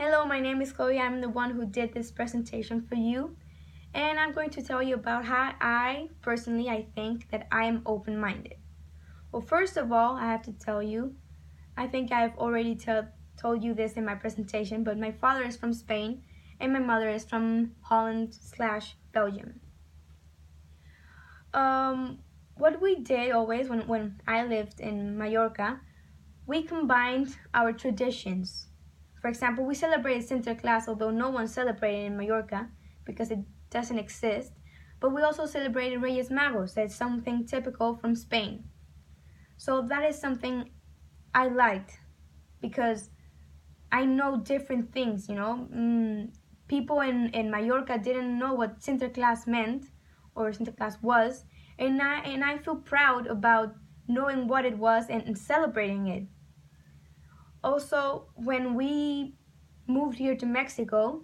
Hello, my name is Chloe. I'm the one who did this presentation for you. And I'm going to tell you about how I think that I am open-minded. Well, first of all, I have to tell you, I think I've already told you this in my presentation, but my father is from Spain and my mother is from Holland/Belgium. What we did always when I lived in Mallorca, we combined our traditions. For example, we celebrated Sinterklaas, although no one celebrated in Mallorca because it doesn't exist. But we also celebrated Reyes Magos. That's something typical from Spain. So that is something I liked because I know different things, people in Mallorca didn't know what Sinterklaas meant or Sinterklaas was, and I feel proud about knowing what it was and celebrating it. Also, when we moved here to Mexico,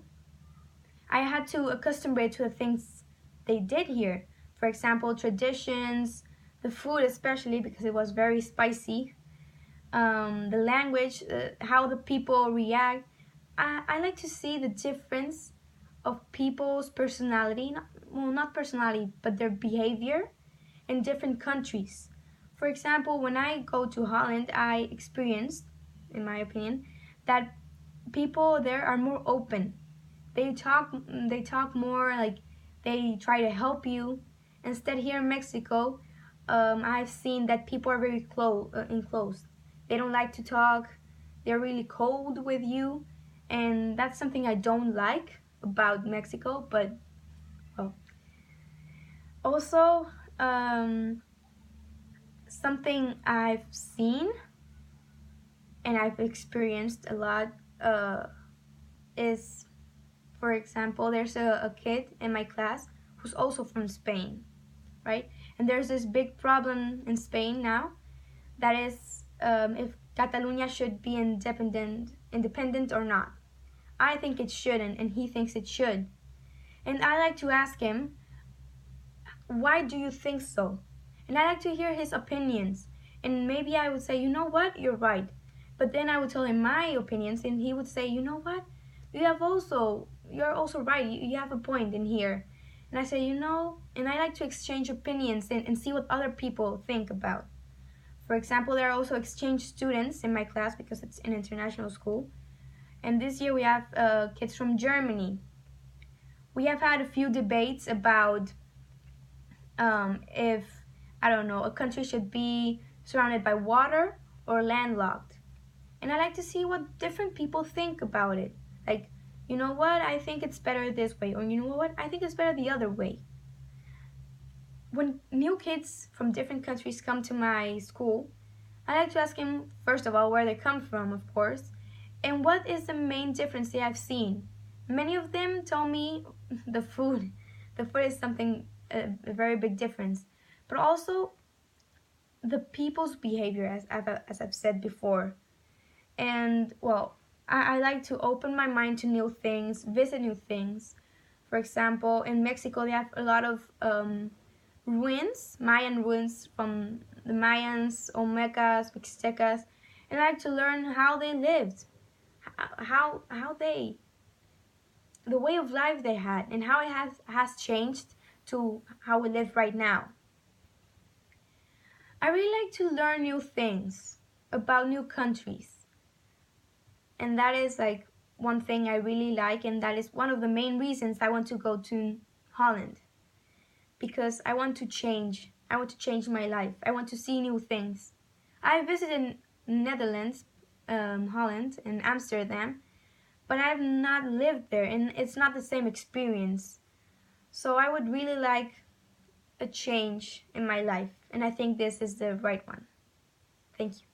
I had to accustom it to the things they did here. For example, traditions, the food especially because it was very spicy, the language, how the people react. I like to see the difference of people's personality, not personality, but their behavior in different countries. For example, when I go to Holland, I experienced, in my opinion, that people there are more open. They talk more, like they try to help you. Instead, here in Mexico, I've seen that people are very enclosed. They don't like to talk. They're really cold with you, and that's something I don't like about Mexico. But well, also something I've seen and I've experienced a lot is, for example, there's a kid in my class who's also from Spain, right? And there's this big problem in Spain now that is if Catalonia should be independent or not. I think it shouldn't, and he thinks it should. And I like to ask him, why do you think so? And I like to hear his opinions. And maybe I would say, you know what, you're right. But then I would tell him my opinions, and he would say, you know what, you're also right. You have a point in here. And I say, and I like to exchange opinions and see what other people think about. For example, there are also exchange students in my class because it's an international school. And this year we have kids from Germany. We have had a few debates about if, I don't know, a country should be surrounded by water or landlocked. And I like to see what different people think about it. Like, you know what, I think it's better this way, or you know what, I think it's better the other way. When new kids from different countries come to my school, I like to ask them, first of all, where they come from, of course, and what is the main difference they have seen. Many of them tell me the food. The food is something, a very big difference. But also the people's behavior, as I've said before. And, well, I like to open my mind to new things, visit new things. For example, in Mexico, they have a lot of ruins, Mayan ruins from the Mayans, Olmecas, Mixtecas, and I like to learn how they lived, how they, the way of life they had, and how it has changed to how we live right now. I really like to learn new things about new countries, and that is like one thing I really like, and that is one of the main reasons I want to go to Holland. Because I want to change. I want to change my life. I want to see new things. I visited Netherlands, Holland, and Amsterdam, but I've not lived there, and it's not the same experience. So I would really like a change in my life, and I think this is the right one. Thank you.